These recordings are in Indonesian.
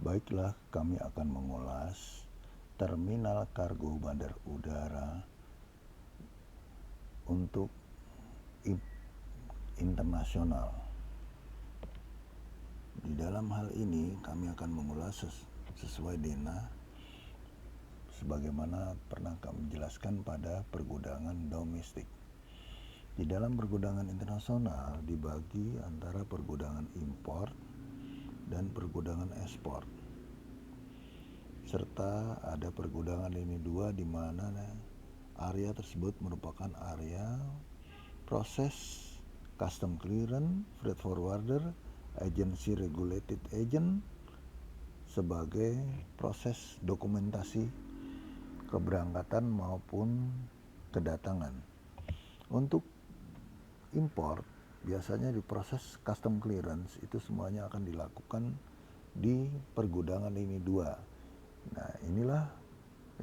Baiklah, kami akan mengulas terminal kargo bandar udara untuk internasional. Di dalam hal ini kami akan mengulas sesuai dengan sebagaimana pernah kami jelaskan pada pergudangan domestik. Di dalam pergudangan internasional dibagi antara pergudangan impor dan pergudangan ekspor, serta ada pergudangan lini 2 di mana area tersebut merupakan area proses custom clearance, freight forwarder, agency regulated agent sebagai proses dokumentasi keberangkatan maupun kedatangan. Untuk import biasanya di proses custom clearance itu semuanya akan dilakukan di pergudangan lini 2. Nah, inilah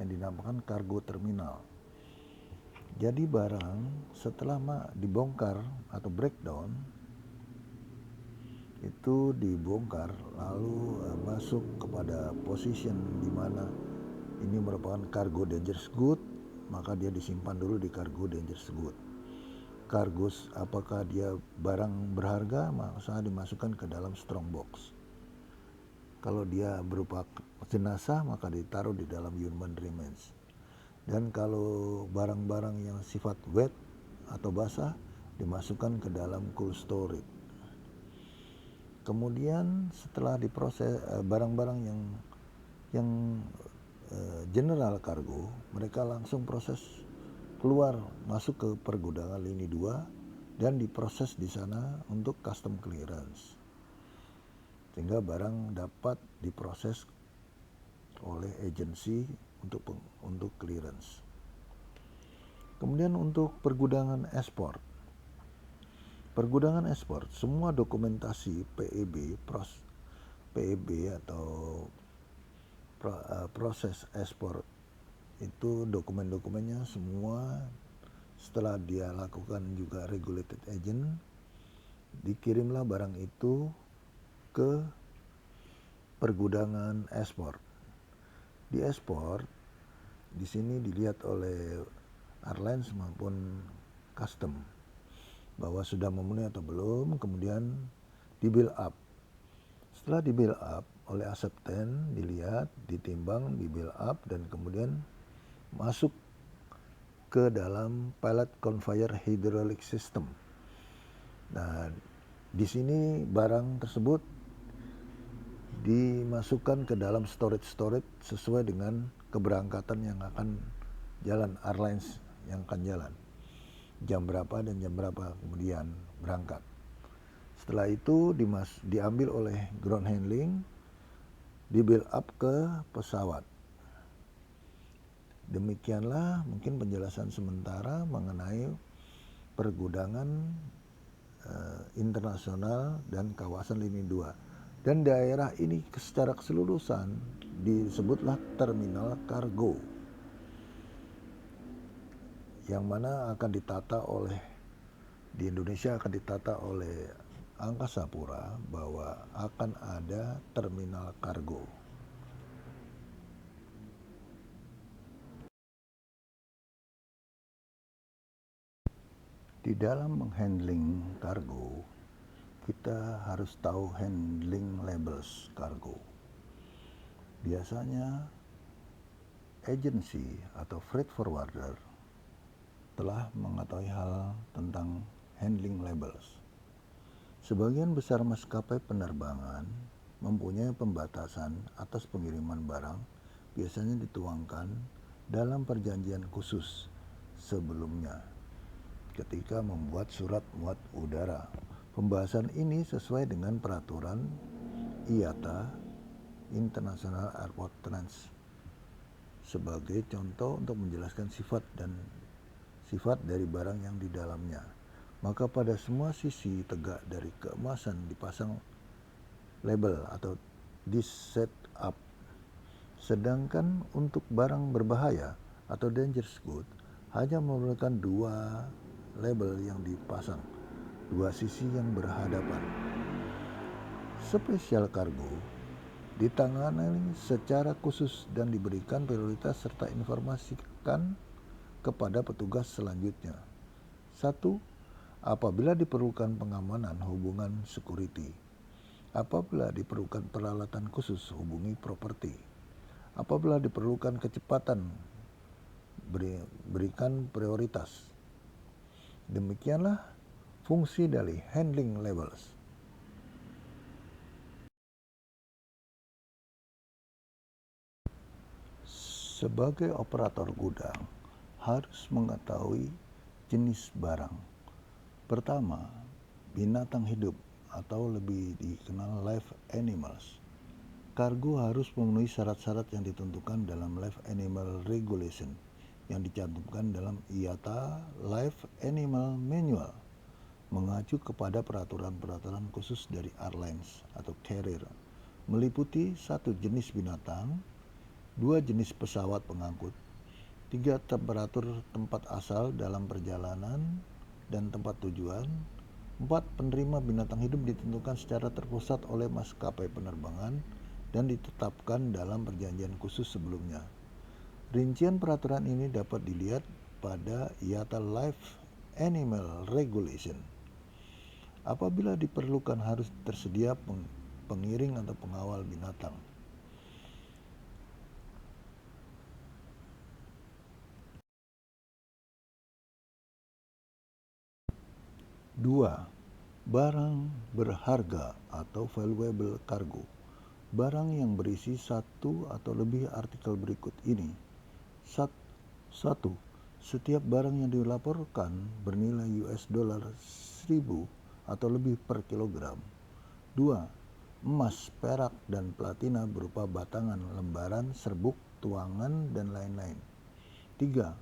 yang dinamakan cargo terminal. Jadi barang setelah dibongkar atau breakdown itu dibongkar lalu masuk kepada position di mana ini merupakan cargo dangerous good, maka dia disimpan dulu di cargo dangerous good. Kargo apakah dia barang berharga, maka dimasukkan ke dalam strong box. Kalau dia berupa jenazah, maka ditaruh di dalam human remains. Dan kalau barang-barang yang sifat wet atau basah, dimasukkan ke dalam cold storage. Kemudian setelah diproses barang-barang yang general cargo, mereka langsung proses keluar masuk ke pergudangan lini 2 dan diproses di sana untuk custom clearance, sehingga barang dapat diproses oleh agensi untuk clearance. Kemudian untuk pergudangan ekspor, semua dokumentasi PEB atau proses ekspor itu dokumen-dokumennya semua setelah dia lakukan juga regulated agent, dikirimlah barang itu ke pergudangan ekspor. Di ekspor di sini dilihat oleh airlines maupun custom bahwa sudah memenuhi atau belum, kemudian di build up. Setelah di build up oleh acceptance, dilihat, ditimbang, di build up dan kemudian masuk ke dalam pilot conveyor hydraulic system. Nah, di sini barang tersebut dimasukkan ke dalam storage sesuai dengan keberangkatan yang akan jalan, airlines yang akan jalan. Jam berapa dan jam berapa kemudian berangkat. Setelah itu diambil oleh ground handling, di build up ke pesawat. Demikianlah mungkin penjelasan sementara mengenai pergudangan internasional dan kawasan lini 2. Dan daerah ini secara keseluruhan disebutlah terminal kargo, yang mana akan ditata oleh, di Indonesia akan ditata oleh Angkasa Pura bahwa akan ada terminal kargo. Di dalam menghandling kargo, kita harus tahu handling labels kargo. Biasanya agensi atau freight forwarder telah mengetahui hal tentang handling labels. Sebagian besar maskapai penerbangan mempunyai pembatasan atas pengiriman barang, biasanya dituangkan dalam perjanjian khusus sebelumnya ketika membuat surat muat udara. Pembahasan ini sesuai dengan peraturan IATA, International Airport Trans, sebagai contoh untuk menjelaskan sifat dari barang yang di dalamnya. Maka pada semua sisi tegak dari keemasan dipasang label atau this set up. Sedangkan untuk barang berbahaya atau dangerous good hanya memerlukan 2 label yang dipasang, 2 sisi yang berhadapan. Spesial cargo ditangani secara khusus dan diberikan prioritas serta informasikan kepada petugas selanjutnya. 1. Apabila diperlukan pengamanan, hubungan security. Apabila diperlukan peralatan khusus, hubungi properti. Apabila diperlukan kecepatan, berikan prioritas. Demikianlah fungsi dari handling labels. Sebagai operator gudang, harus mengetahui jenis barang. Pertama, binatang hidup atau lebih dikenal live animals. Kargo harus memenuhi syarat-syarat yang ditentukan dalam Live Animal Regulation yang dicantumkan dalam IATA Live Animal Manual, mengacu kepada peraturan-peraturan khusus dari airlines atau carrier, meliputi 1 jenis binatang, 2 jenis pesawat pengangkut, 3 temperatur tempat asal dalam perjalanan dan tempat tujuan, 4 penerima binatang hidup ditentukan secara terpusat oleh maskapai penerbangan dan ditetapkan dalam perjanjian khusus sebelumnya. Rincian peraturan ini dapat dilihat pada IATA Live Animal Regulation. Apabila diperlukan harus tersedia pengiring atau pengawal binatang. Dua, barang berharga atau valuable cargo. Barang yang berisi 1 atau lebih artikel berikut ini. 1. Setiap barang yang dilaporkan bernilai $1.000 atau lebih per kilogram. 2. Emas, perak, dan platina berupa batangan, lembaran, serbuk, tuangan, dan lain-lain. 3.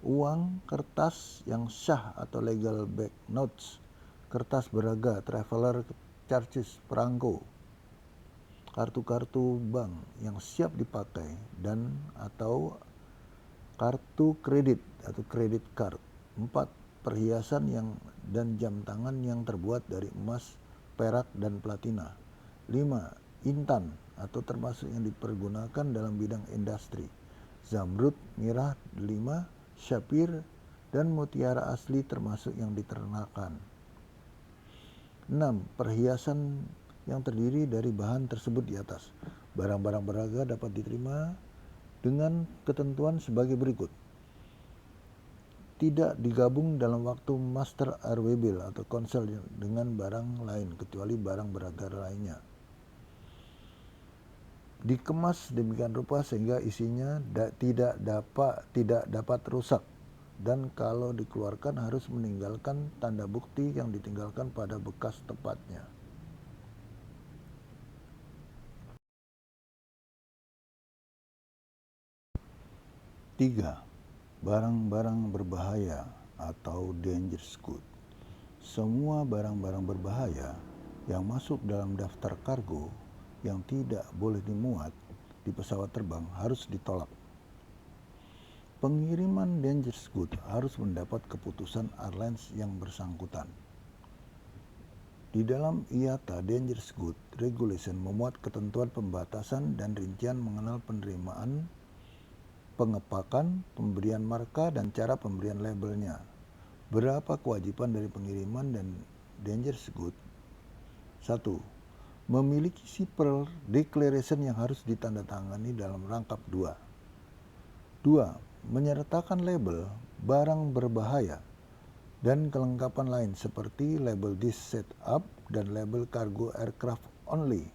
Uang kertas yang sah atau legal banknotes, kertas berharga, traveler charges, perangko, kartu-kartu bank yang siap dipakai dan atau kartu kredit atau credit card. 4. Perhiasan dan jam tangan yang terbuat dari emas, perak, dan platina. 5. Intan atau termasuk yang dipergunakan dalam bidang industri. Zamrud, mirah, 5. Sapphire dan mutiara asli termasuk yang diternakan. 6. Perhiasan yang terdiri dari bahan tersebut di atas. Barang-barang berharga dapat diterima dengan ketentuan sebagai berikut. Tidak digabung dalam waktu master airway bill atau konsel dengan barang lain kecuali barang berharga lainnya. Dikemas demikian rupa sehingga isinya tidak dapat rusak, dan kalau dikeluarkan harus meninggalkan tanda bukti yang ditinggalkan pada bekas tempatnya. 3. Barang-barang berbahaya atau dangerous goods. Semua barang-barang berbahaya yang masuk dalam daftar kargo yang tidak boleh dimuat di pesawat terbang harus ditolak. Pengiriman dangerous goods harus mendapat keputusan airlines yang bersangkutan. Di dalam IATA Dangerous Goods Regulation memuat ketentuan pembatasan dan rincian mengenal penerimaan, pengepakan, pemberian marka, dan cara pemberian labelnya. Berapa kewajiban dari pengiriman dan dangerous goods? 1. Memiliki sipil declaration yang harus ditandatangani dalam rangkap 2. 2. Menyertakan label barang berbahaya dan kelengkapan lain seperti label this set up dan label cargo aircraft only